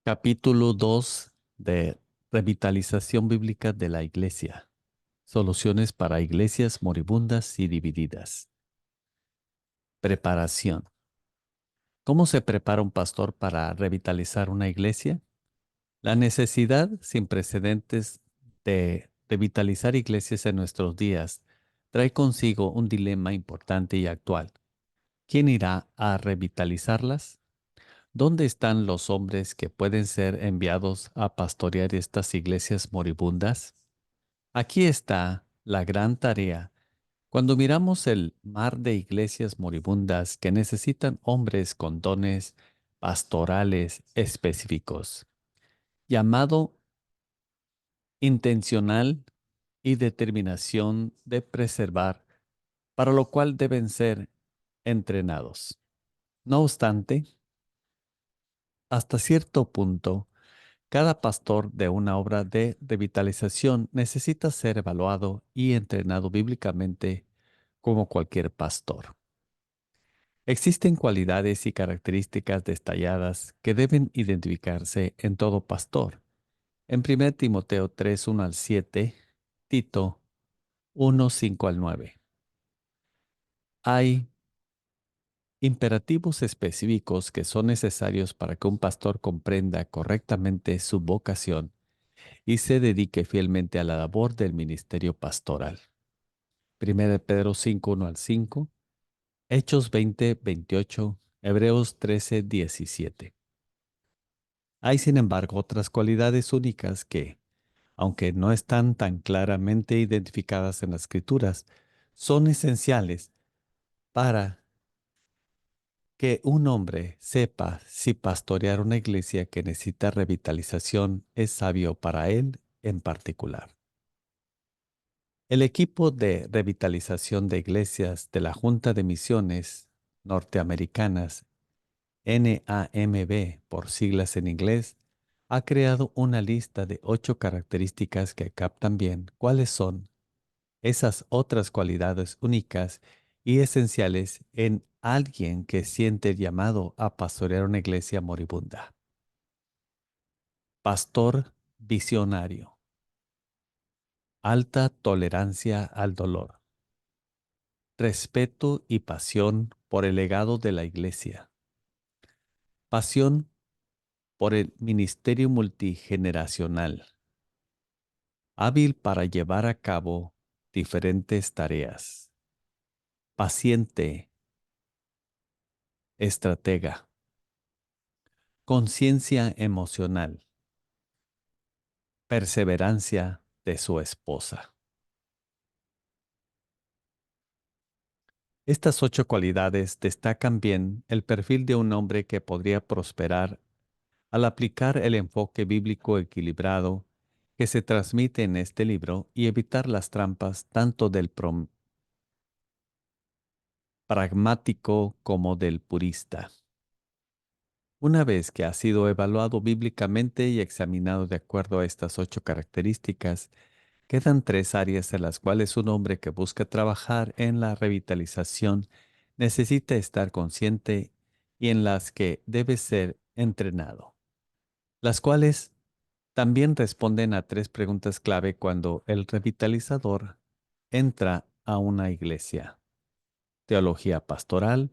Capítulo 2 de Revitalización Bíblica de la Iglesia. Soluciones para iglesias moribundas y divididas. Preparación. ¿Cómo se prepara un pastor para revitalizar una iglesia? La necesidad sin precedentes de revitalizar iglesias en nuestros días trae consigo un dilema importante y actual. ¿Quién irá a revitalizarlas? ¿Dónde están los hombres que pueden ser enviados a pastorear estas iglesias moribundas? Aquí está la gran tarea. Cuando miramos el mar de iglesias moribundas que necesitan hombres con dones pastorales específicos, llamado intencional y determinación de preservar, para lo cual deben ser entrenados. No obstante, hasta cierto punto, cada pastor de una obra de revitalización necesita ser evaluado y entrenado bíblicamente como cualquier pastor. Existen cualidades y características detalladas que deben identificarse en todo pastor. En 1 Timoteo 3, 1 al 7, Tito 1, 5 al 9. Hay imperativos específicos que son necesarios para que un pastor comprenda correctamente su vocación y se dedique fielmente a la labor del ministerio pastoral. 1 Pedro 5, 1 al 5, Hechos 20, 28, Hebreos 13, 17. Hay, sin embargo, otras cualidades únicas que, aunque no están tan claramente identificadas en las Escrituras, son esenciales para que un hombre sepa si pastorear una iglesia que necesita revitalización es sabio para él en particular. El equipo de revitalización de iglesias de la Junta de Misiones Norteamericanas, NAMB por siglas en inglés, ha creado una lista de 8 características que captan bien cuáles son esas otras cualidades únicas y esenciales en alguien que siente llamado a pastorear una iglesia moribunda. Pastor visionario. Alta tolerancia al dolor. Respeto y pasión por el legado de la iglesia. Pasión por el ministerio multigeneracional. Hábil para llevar a cabo diferentes tareas. Paciente. Estratega. Conciencia emocional. Perseverancia de su esposa. Estas 8 cualidades destacan bien el perfil de un hombre que podría prosperar al aplicar el enfoque bíblico equilibrado que se transmite en este libro y evitar las trampas tanto del pragmático como del purista. Una vez que ha sido evaluado bíblicamente y examinado de acuerdo a estas 8 características, quedan 3 áreas en las cuales un hombre que busca trabajar en la revitalización necesita estar consciente y en las que debe ser entrenado, las cuales también responden a 3 preguntas clave cuando el revitalizador entra a una iglesia: teología pastoral,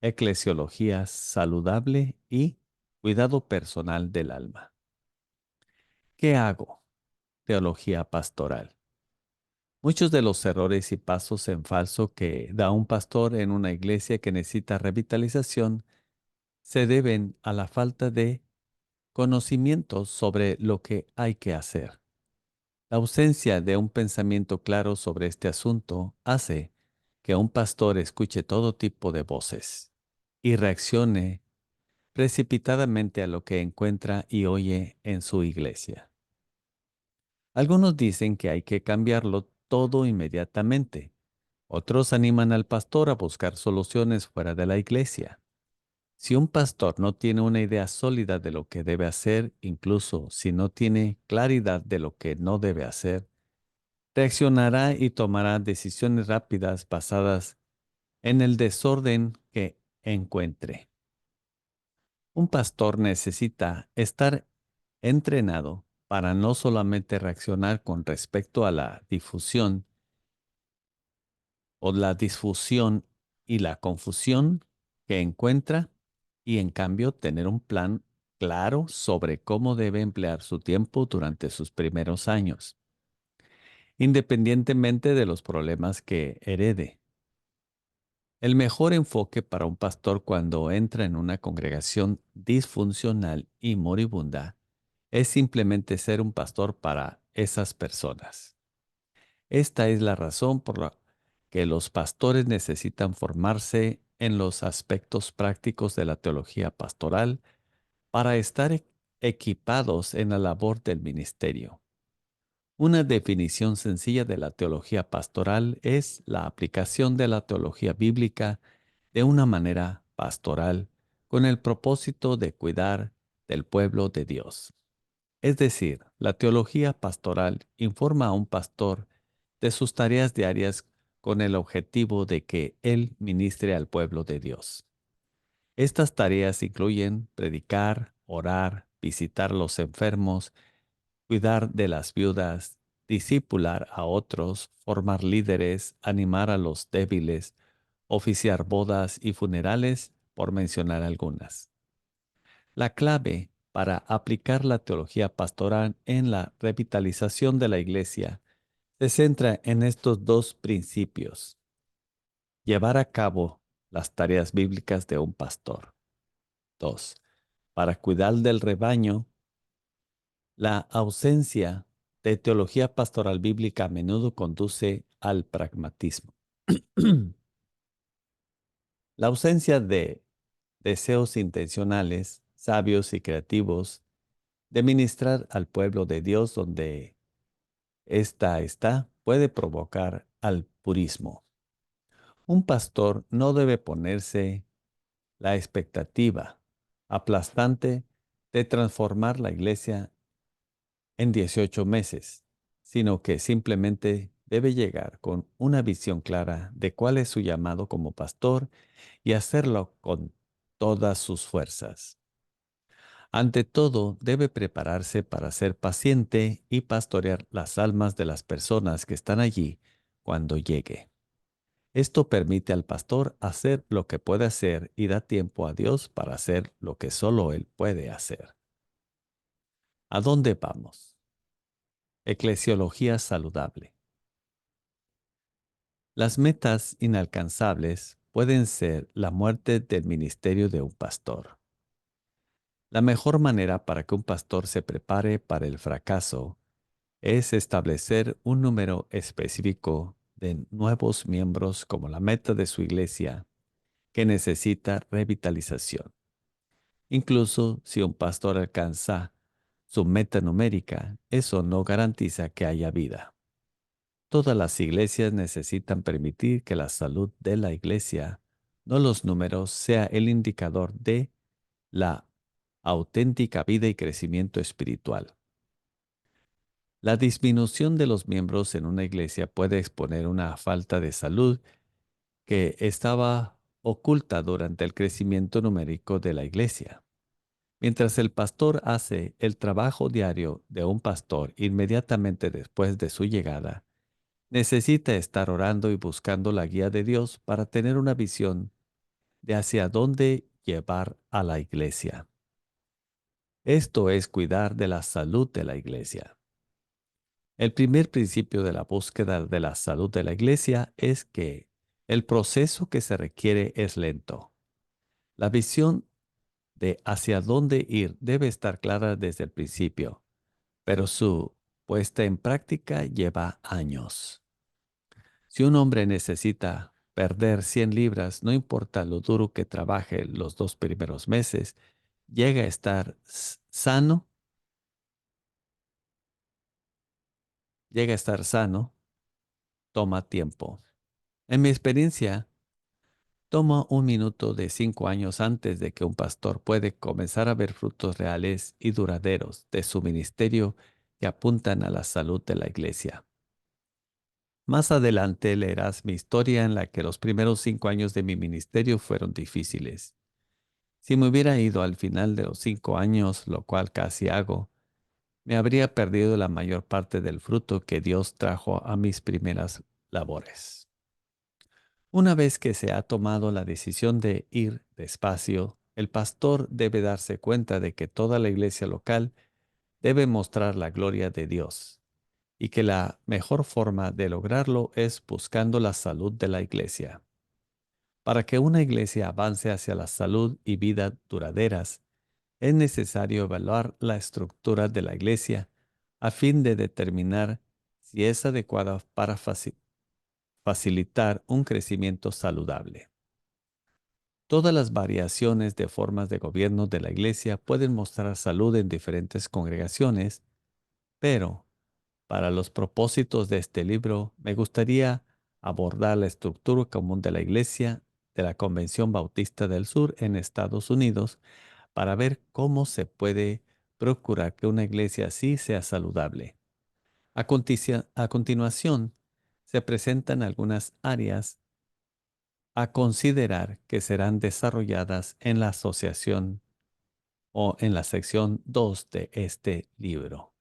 eclesiología saludable y cuidado personal del alma. ¿Qué hago? Teología pastoral. Muchos de los errores y pasos en falso que da un pastor en una iglesia que necesita revitalización se deben a la falta de conocimientos sobre lo que hay que hacer. La ausencia de un pensamiento claro sobre este asunto hace que un pastor escuche todo tipo de voces y reaccione precipitadamente a lo que encuentra y oye en su iglesia. Algunos dicen que hay que cambiarlo todo inmediatamente. Otros animan al pastor a buscar soluciones fuera de la iglesia. Si un pastor no tiene una idea sólida de lo que debe hacer, incluso si no tiene claridad de lo que no debe hacer, reaccionará y tomará decisiones rápidas basadas en el desorden que encuentre. Un pastor necesita estar entrenado para no solamente reaccionar con respecto a la difusión o la disfusión y la confusión que encuentra, y en cambio tener un plan claro sobre cómo debe emplear su tiempo durante sus primeros años, independientemente de los problemas que herede. El mejor enfoque para un pastor cuando entra en una congregación disfuncional y moribunda es simplemente ser un pastor para esas personas. Esta es la razón por la que los pastores necesitan formarse en los aspectos prácticos de la teología pastoral para estar equipados en la labor del ministerio. Una definición sencilla de la teología pastoral es la aplicación de la teología bíblica de una manera pastoral con el propósito de cuidar del pueblo de Dios. Es decir, la teología pastoral informa a un pastor de sus tareas diarias con el objetivo de que él ministre al pueblo de Dios. Estas tareas incluyen predicar, orar, visitar a los enfermos, cuidar de las viudas, discipular a otros, formar líderes, animar a los débiles, oficiar bodas y funerales, por mencionar algunas. La clave para aplicar la teología pastoral en la revitalización de la iglesia se centra en estos dos principios: llevar a cabo las tareas bíblicas de un pastor. 2. Para cuidar del rebaño, la ausencia de teología pastoral bíblica a menudo conduce al pragmatismo. La ausencia de deseos intencionales, sabios y creativos de ministrar al pueblo de Dios donde ésta está puede provocar al purismo. Un pastor no debe ponerse la expectativa aplastante de transformar la iglesia en 18 meses, sino que simplemente debe llegar con una visión clara de cuál es su llamado como pastor y hacerlo con todas sus fuerzas. Ante todo, debe prepararse para ser paciente y pastorear las almas de las personas que están allí cuando llegue. Esto permite al pastor hacer lo que puede hacer y da tiempo a Dios para hacer lo que solo Él puede hacer. ¿A dónde vamos? Eclesiología saludable. Las metas inalcanzables pueden ser la muerte del ministerio de un pastor. La mejor manera para que un pastor se prepare para el fracaso es establecer un número específico de nuevos miembros como la meta de su iglesia que necesita revitalización. Incluso si un pastor alcanza su meta numérica, eso no garantiza que haya vida. Todas las iglesias necesitan permitir que la salud de la iglesia, no los números, sea el indicador de la auténtica vida y crecimiento espiritual. La disminución de los miembros en una iglesia puede exponer una falta de salud que estaba oculta durante el crecimiento numérico de la iglesia. Mientras el pastor hace el trabajo diario de un pastor inmediatamente después de su llegada, necesita estar orando y buscando la guía de Dios para tener una visión de hacia dónde llevar a la iglesia. Esto es cuidar de la salud de la iglesia. El primer principio de la búsqueda de la salud de la iglesia es que el proceso que se requiere es lento. La visión de hacia dónde ir debe estar clara desde el principio, pero su puesta en práctica lleva años. Si un hombre necesita perder 100 libras, no importa lo duro que trabaje los 2 primeros meses, llega a estar sano, llega a estar sano, toma tiempo. En mi experiencia, toma 1 minuto de 5 años antes de que un pastor puede comenzar a ver frutos reales y duraderos de su ministerio que apuntan a la salud de la iglesia. Más adelante leerás mi historia en la que los primeros 5 años de mi ministerio fueron difíciles. Si me hubiera ido al final de los 5 años, lo cual casi hago, me habría perdido la mayor parte del fruto que Dios trajo a mis primeras labores. Una vez que se ha tomado la decisión de ir despacio, el pastor debe darse cuenta de que toda la iglesia local debe mostrar la gloria de Dios y que la mejor forma de lograrlo es buscando la salud de la iglesia. Para que una iglesia avance hacia la salud y vida duraderas, es necesario evaluar la estructura de la iglesia a fin de determinar si es adecuada para facilitar un crecimiento saludable. Todas las variaciones de formas de gobierno de la iglesia pueden mostrar salud en diferentes congregaciones, pero para los propósitos de este libro me gustaría abordar la estructura común de la iglesia de la Convención Bautista del Sur en Estados Unidos para ver cómo se puede procurar que una iglesia así sea saludable. A continuación, se presentan algunas áreas a considerar que serán desarrolladas en la asociación o en la sección 2 de este libro.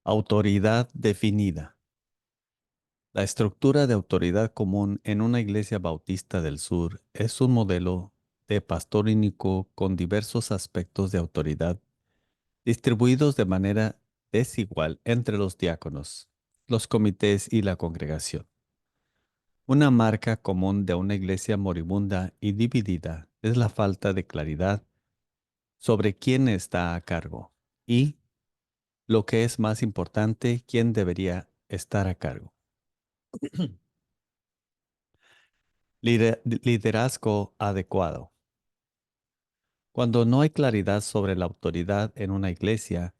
Autoridad definida. La estructura de autoridad común en una iglesia bautista del sur es un modelo de pastor único con diversos aspectos de autoridad distribuidos de manera desigual entre los diáconos, los comités y la congregación. Una marca común de una iglesia moribunda y dividida es la falta de claridad sobre quién está a cargo y, lo que es más importante, quién debería estar a cargo. Liderazgo adecuado. Cuando no hay claridad sobre la autoridad en una iglesia,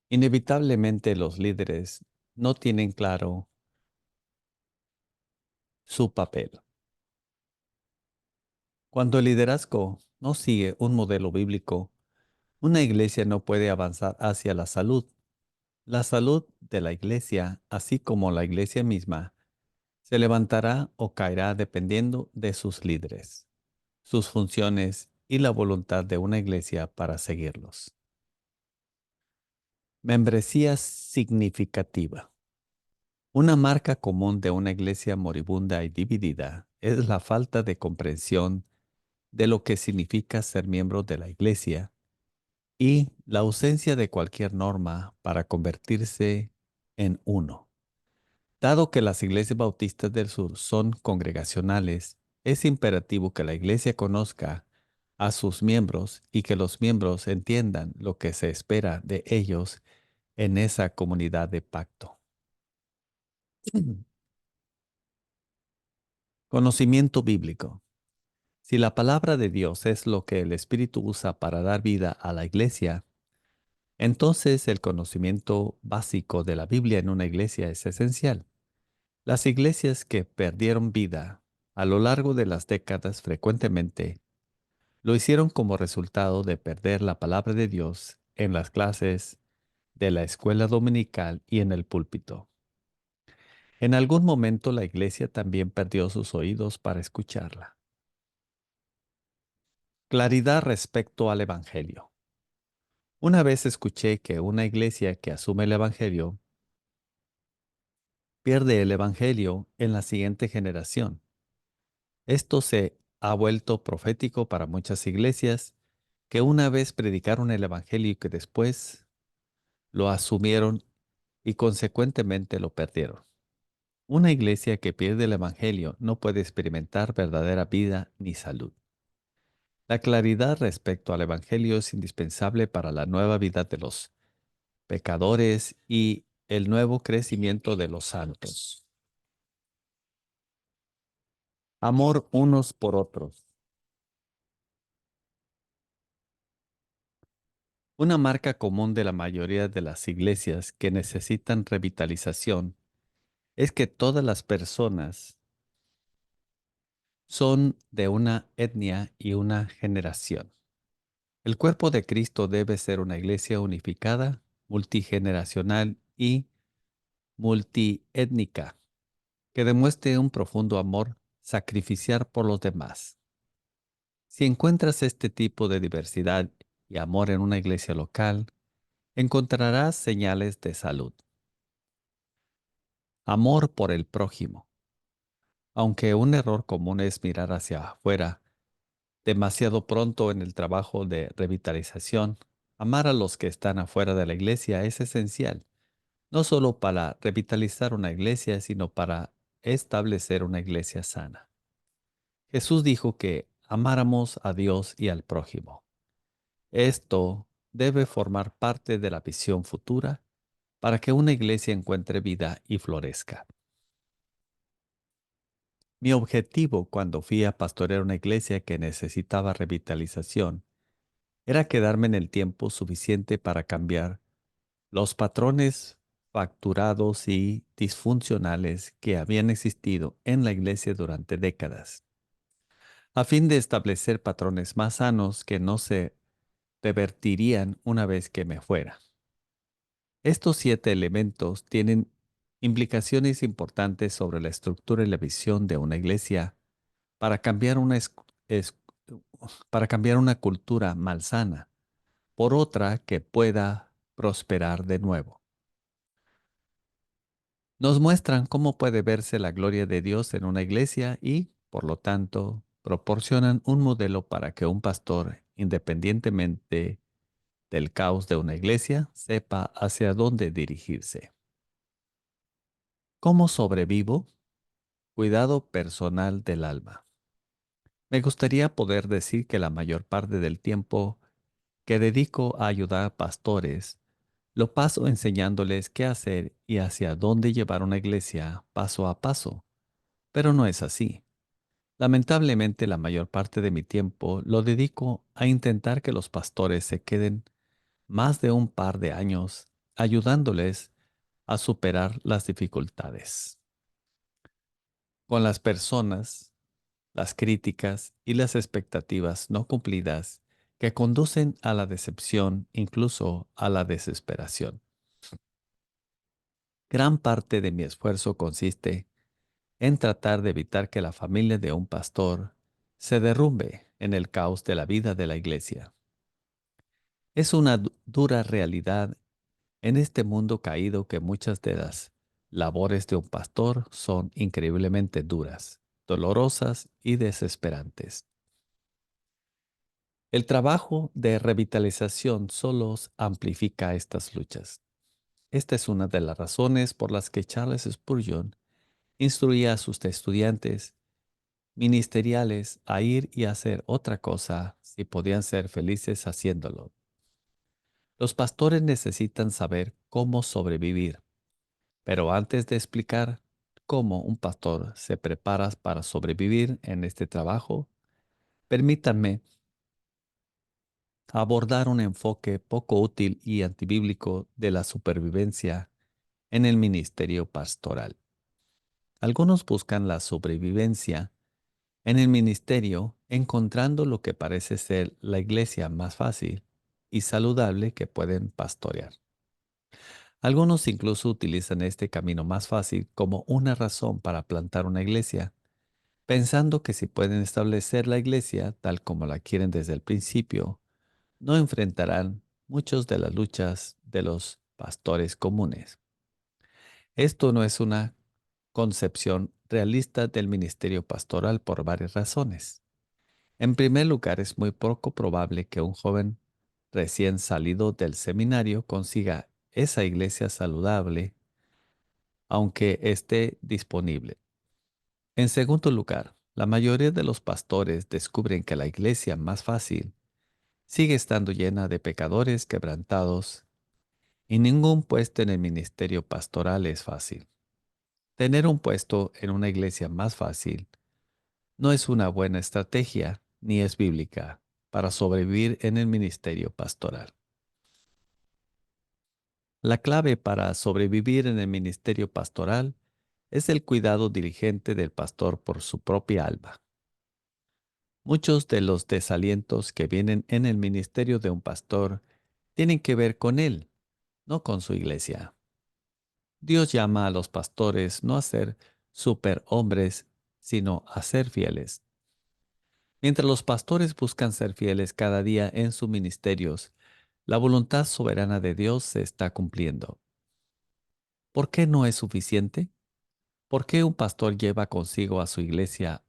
inevitablemente los líderes no tienen claro su papel. Cuando el liderazgo no sigue un modelo bíblico, una iglesia no puede avanzar hacia la salud. La salud de la iglesia, así como la iglesia misma, se levantará o caerá dependiendo de sus líderes, sus funciones y la voluntad de una iglesia para seguirlos. Membresía significativa. Una marca común de una iglesia moribunda y dividida es la falta de comprensión de lo que significa ser miembro de la iglesia y la ausencia de cualquier norma para convertirse en uno. Dado que las iglesias bautistas del sur son congregacionales, es imperativo que la iglesia conozca a sus miembros y que los miembros entiendan lo que se espera de ellos en esa comunidad de pacto. Conocimiento bíblico. Si la palabra de Dios es lo que el Espíritu usa para dar vida a la iglesia, entonces el conocimiento básico de la Biblia en una iglesia es esencial. Las iglesias que perdieron vida a lo largo de las décadas frecuentemente lo hicieron como resultado de perder la palabra de Dios en las clases de la escuela dominical y en el púlpito. En algún momento la iglesia también perdió sus oídos para escucharla. Claridad respecto al Evangelio. Una vez escuché que una iglesia que asume el Evangelio pierde el Evangelio en la siguiente generación. Esto se ha vuelto profético para muchas iglesias que una vez predicaron el Evangelio y que después lo asumieron y consecuentemente lo perdieron. Una iglesia que pierde el Evangelio no puede experimentar verdadera vida ni salud. La claridad respecto al Evangelio es indispensable para la nueva vida de los pecadores y el nuevo crecimiento de los santos. Amor unos por otros. Una marca común de la mayoría de las iglesias que necesitan revitalización es que todas las personas son de una etnia y una generación. El cuerpo de Cristo debe ser una iglesia unificada, multigeneracional y multiétnica, que demuestre un profundo amor sacrificiar por los demás. Si encuentras este tipo de diversidad y amor en una iglesia local, encontrarás señales de salud. Amor por el prójimo. Aunque un error común es mirar hacia afuera, demasiado pronto en el trabajo de revitalización, amar a los que están afuera de la iglesia es esencial, no solo para revitalizar una iglesia, sino para establecer una iglesia sana. Jesús dijo que amáramos a Dios y al prójimo. Esto debe formar parte de la visión futura para que una iglesia encuentre vida y florezca. Mi objetivo cuando fui a pastorear una iglesia que necesitaba revitalización era quedarme en el tiempo suficiente para cambiar los patrones fracturados y disfuncionales que habían existido en la iglesia durante décadas, a fin de establecer patrones más sanos que no se revertirían una vez que me fuera. Estos 7 elementos tienen implicaciones importantes sobre la estructura y la visión de una iglesia para cambiar es- para cambiar una cultura malsana por otra que pueda prosperar de nuevo. Nos muestran cómo puede verse la gloria de Dios en una iglesia y, por lo tanto, proporcionan un modelo para que un pastor, independientemente del caos de una iglesia, sepa hacia dónde dirigirse. ¿Cómo sobrevivo? Cuidado personal del alma. Me gustaría poder decir que la mayor parte del tiempo que dedico a ayudar a pastores lo paso enseñándoles qué hacer y hacia dónde llevar una iglesia paso a paso, pero no es así. Lamentablemente, la mayor parte de mi tiempo lo dedico a intentar que los pastores se queden más de un par de años ayudándoles a superar las dificultades. Con las personas, las críticas y las expectativas no cumplidas que conducen a la decepción, incluso a la desesperación. Gran parte de mi esfuerzo consiste en tratar de evitar que la familia de un pastor se derrumbe en el caos de la vida de la iglesia. Es una dura realidad en este mundo caído que muchas de las labores de un pastor son increíblemente duras, dolorosas y desesperantes. El trabajo de revitalización solo amplifica estas luchas. Esta es una de las razones por las que Charles Spurgeon instruía a sus estudiantes ministeriales a ir y hacer otra cosa si podían ser felices haciéndolo. Los pastores necesitan saber cómo sobrevivir, pero antes de explicar cómo un pastor se prepara para sobrevivir en este trabajo, permítanme abordar un enfoque poco útil y antibíblico de la supervivencia en el ministerio pastoral. Algunos buscan la sobrevivencia en el ministerio encontrando lo que parece ser la iglesia más fácil y saludable que pueden pastorear. Algunos incluso utilizan este camino más fácil como una razón para plantar una iglesia, pensando que si pueden establecer la iglesia tal como la quieren desde el principio, no enfrentarán muchas de las luchas de los pastores comunes. Esto no es una concepción realista del ministerio pastoral por varias razones. En primer lugar, es muy poco probable que un joven recién salido del seminario consiga esa iglesia saludable, aunque esté disponible. En segundo lugar, la mayoría de los pastores descubren que la iglesia más fácil sigue estando llena de pecadores quebrantados y ningún puesto en el ministerio pastoral es fácil. Tener un puesto en una iglesia más fácil no es una buena estrategia ni es bíblica para sobrevivir en el ministerio pastoral. La clave para sobrevivir en el ministerio pastoral es el cuidado diligente del pastor por su propia alma. Muchos de los desalientos que vienen en el ministerio de un pastor tienen que ver con él, no con su iglesia. Dios llama a los pastores no a ser superhombres, sino a ser fieles. Mientras los pastores buscan ser fieles cada día en sus ministerios, la voluntad soberana de Dios se está cumpliendo. ¿Por qué no es suficiente? ¿Por qué un pastor lleva consigo a su iglesia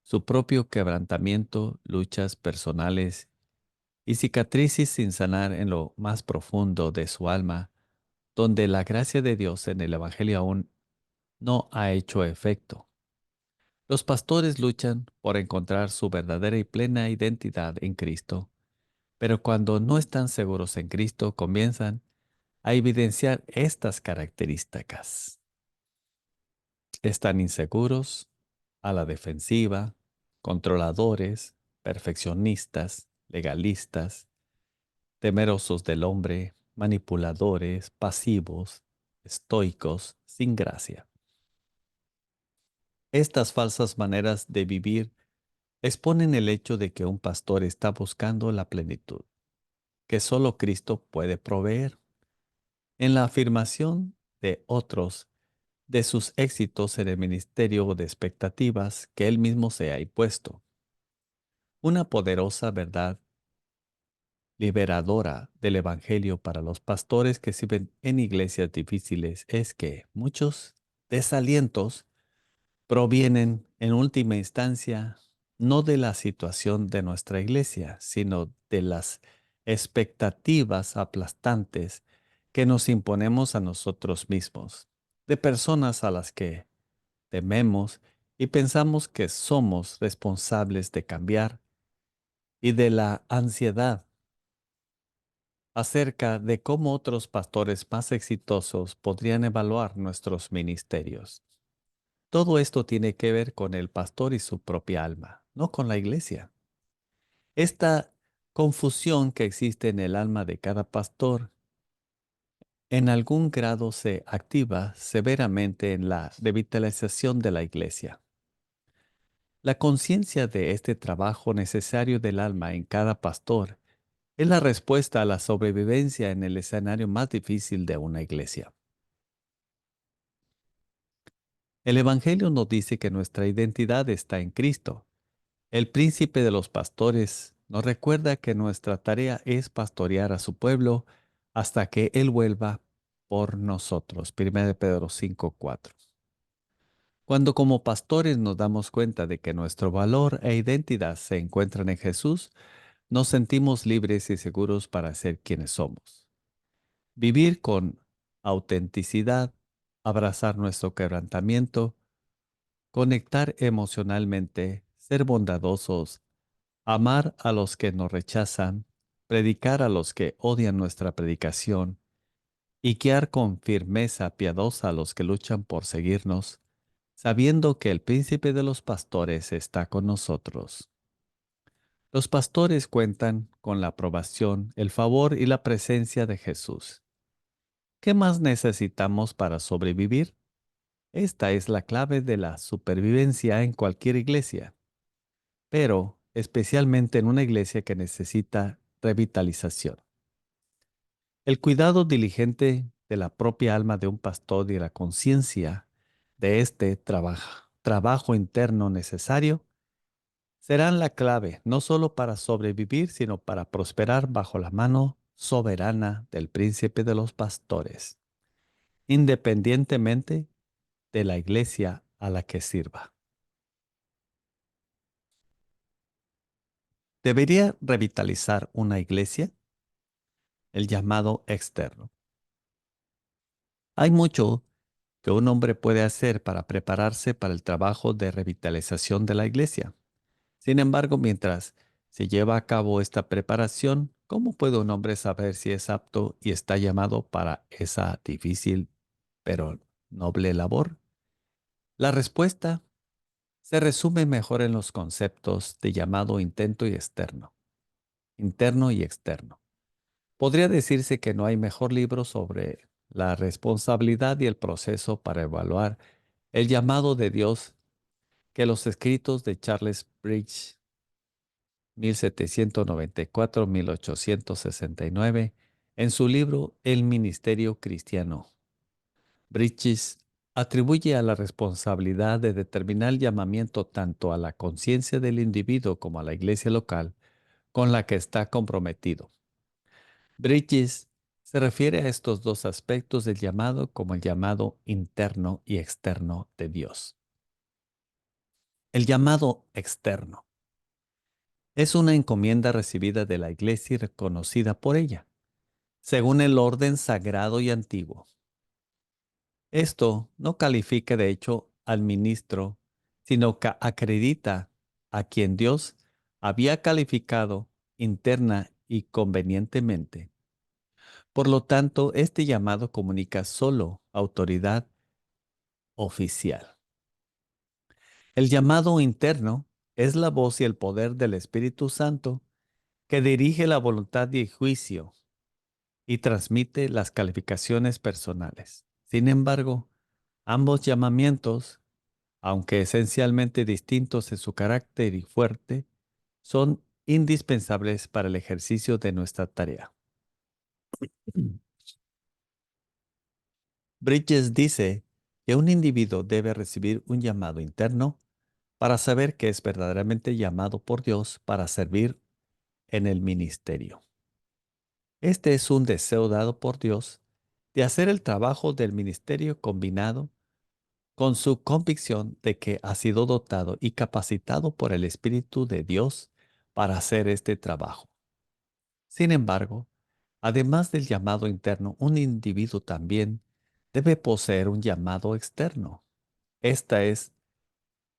su propio quebrantamiento, luchas personales y cicatrices sin sanar en lo más profundo de su alma, donde la gracia de Dios en el Evangelio aún no ha hecho efecto? Los pastores luchan por encontrar su verdadera y plena identidad en Cristo, pero cuando no están seguros en Cristo comienzan a evidenciar estas características. Están inseguros, a la defensiva, controladores, perfeccionistas, legalistas, temerosos del hombre, manipuladores, pasivos, estoicos, sin gracia. Estas falsas maneras de vivir exponen el hecho de que un pastor está buscando la plenitud, que solo Cristo puede proveer. En la afirmación de otros de sus éxitos en el ministerio de expectativas que él mismo se ha impuesto. Una poderosa verdad liberadora del Evangelio para los pastores que sirven en iglesias difíciles es que muchos desalientos provienen en última instancia no de la situación de nuestra iglesia, sino de las expectativas aplastantes que nos imponemos a nosotros mismos, de personas a las que tememos y pensamos que somos responsables de cambiar, y de la ansiedad acerca de cómo otros pastores más exitosos podrían evaluar nuestros ministerios. Todo esto tiene que ver con el pastor y su propia alma, no con la iglesia. Esta confusión que existe en el alma de cada pastor en algún grado se activa severamente en la revitalización de la iglesia. La conciencia de este trabajo necesario del alma en cada pastor es la respuesta a la sobrevivencia en el escenario más difícil de una iglesia. El Evangelio nos dice que nuestra identidad está en Cristo. El príncipe de los pastores nos recuerda que nuestra tarea es pastorear a su pueblo hasta que Él vuelva por nosotros. 1 Pedro 5:4. Cuando como pastores nos damos cuenta de que nuestro valor e identidad se encuentran en Jesús, nos sentimos libres y seguros para ser quienes somos. Vivir con autenticidad, abrazar nuestro quebrantamiento, conectar emocionalmente, ser bondadosos, amar a los que nos rechazan, predicar a los que odian nuestra predicación y guiar con firmeza piadosa a los que luchan por seguirnos, sabiendo que el príncipe de los pastores está con nosotros. Los pastores cuentan con la aprobación, el favor y la presencia de Jesús. ¿Qué más necesitamos para sobrevivir? Esta es la clave de la supervivencia en cualquier iglesia, pero especialmente en una iglesia que necesita revitalización. El cuidado diligente de la propia alma de un pastor y la conciencia de este trabajo interno necesario serán la clave no solo para sobrevivir, sino para prosperar bajo la mano soberana del príncipe de los pastores, independientemente de la iglesia a la que sirva. ¿Debería revitalizar una iglesia? El llamado externo. Hay mucho que un hombre puede hacer para prepararse para el trabajo de revitalización de la iglesia. Sin embargo, mientras se lleva a cabo esta preparación, ¿cómo puede un hombre saber si es apto y está llamado para esa difícil pero noble labor? La respuesta se resume mejor en los conceptos de llamado intento y externo, interno y externo. Podría decirse que no hay mejor libro sobre la responsabilidad y el proceso para evaluar el llamado de Dios que los escritos de Charles Bridges, 1794-1869, en su libro El Ministerio Cristiano. Bridges atribuye a la responsabilidad de determinar el llamamiento tanto a la conciencia del individuo como a la iglesia local con la que está comprometido. Bridges se refiere a estos dos aspectos del llamado como el llamado interno y externo de Dios. El llamado externo es una encomienda recibida de la iglesia y reconocida por ella, según el orden sagrado y antiguo. Esto no califica de hecho al ministro, sino que acredita a quien Dios había calificado interna y convenientemente. Por lo tanto, este llamado comunica solo autoridad oficial. El llamado interno es la voz y el poder del Espíritu Santo que dirige la voluntad y el juicio y transmite las calificaciones personales. Sin embargo, ambos llamamientos, aunque esencialmente distintos en su carácter y fuerte, son indispensables para el ejercicio de nuestra tarea. Bridges dice que un individuo debe recibir un llamado interno para saber que es verdaderamente llamado por Dios para servir en el ministerio. Este es un deseo dado por Dios de hacer el trabajo del ministerio combinado con su convicción de que ha sido dotado y capacitado por el Espíritu de Dios para hacer este trabajo. Sin embargo, además del llamado interno, un individuo también debe poseer un llamado externo. Esta es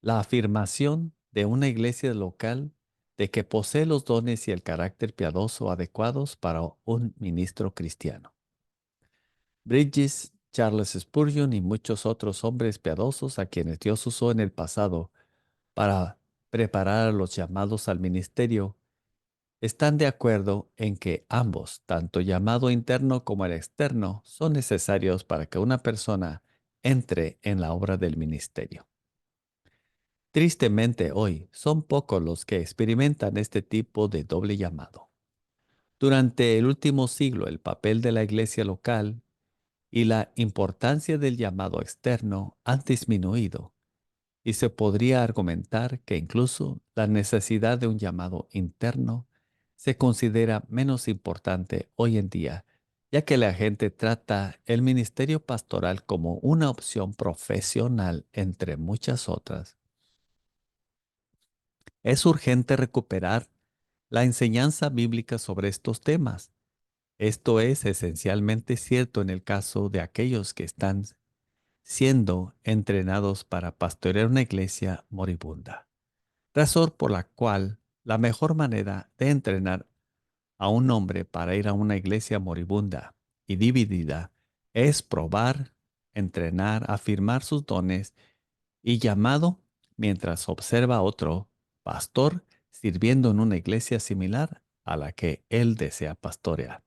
la afirmación de una iglesia local de que posee los dones y el carácter piadoso adecuados para un ministro cristiano. Bridges, Charles Spurgeon y muchos otros hombres piadosos a quienes Dios usó en el pasado para preparar a los llamados al ministerio, están de acuerdo en que ambos, tanto llamado interno como el externo, son necesarios para que una persona entre en la obra del ministerio. Tristemente hoy son pocos los que experimentan este tipo de doble llamado. Durante el último siglo, el papel de la iglesia local y la importancia del llamado externo han disminuido, y se podría argumentar que incluso la necesidad de un llamado interno se considera menos importante hoy en día, ya que la gente trata el ministerio pastoral como una opción profesional entre muchas otras. Es urgente recuperar la enseñanza bíblica sobre estos temas. Esto es esencialmente cierto en el caso de aquellos que están siendo entrenados para pastorear una iglesia moribunda, razón por la cual la mejor manera de entrenar a un hombre para ir a una iglesia moribunda y dividida es probar, entrenar, afirmar sus dones y llamado mientras observa a otro pastor sirviendo en una iglesia similar a la que él desea pastorear.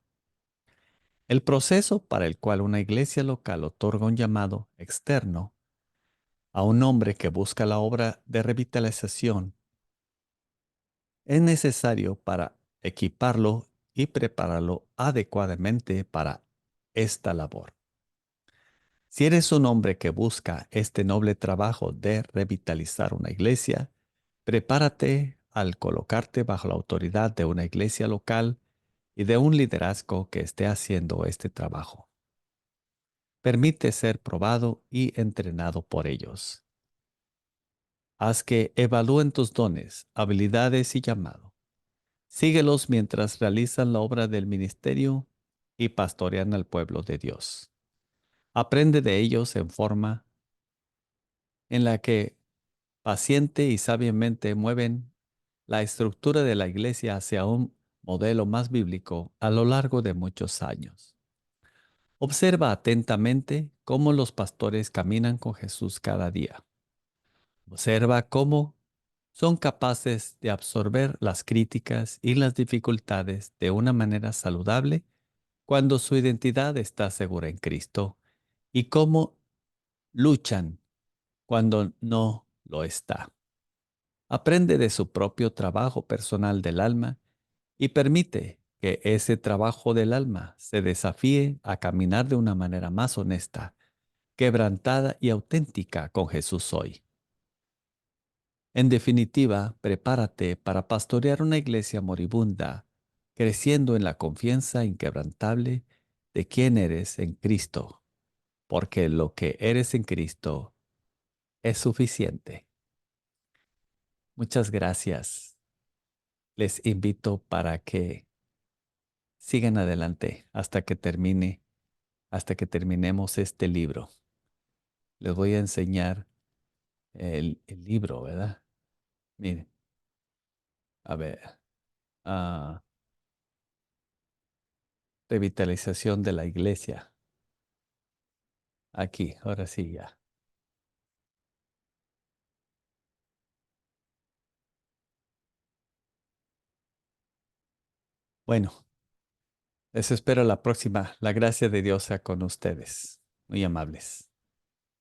El proceso para el cual una iglesia local otorga un llamado externo a un hombre que busca la obra de revitalización es necesario para equiparlo y prepararlo adecuadamente para esta labor. Si eres un hombre que busca este noble trabajo de revitalizar una iglesia, prepárate al colocarte bajo la autoridad de una iglesia local y de un liderazgo que esté haciendo este trabajo. Permite ser probado y entrenado por ellos. Haz que evalúen tus dones, habilidades y llamado. Síguelos mientras realizan la obra del ministerio y pastorean al pueblo de Dios. Aprende de ellos en forma en la que paciente y sabiamente mueven la estructura de la iglesia hacia un modelo más bíblico a lo largo de muchos años. Observa atentamente cómo los pastores caminan con Jesús cada día. Observa cómo son capaces de absorber las críticas y las dificultades de una manera saludable cuando su identidad está segura en Cristo y cómo luchan cuando no lo está. Aprende de su propio trabajo personal del alma y permite que ese trabajo del alma se desafíe a caminar de una manera más honesta, quebrantada y auténtica con Jesús hoy. En definitiva, prepárate para pastorear una iglesia moribunda, creciendo en la confianza inquebrantable de quién eres en Cristo, porque lo que eres en Cristo es suficiente. Muchas gracias. Les invito para que sigan adelante hasta que terminemos este libro. Les voy a enseñar el libro, ¿verdad? Miren, a ver. ah, Revitalización de la iglesia. Aquí, ahora sí ya. Bueno, les espero la próxima. La gracia de Dios sea con ustedes. Muy amables.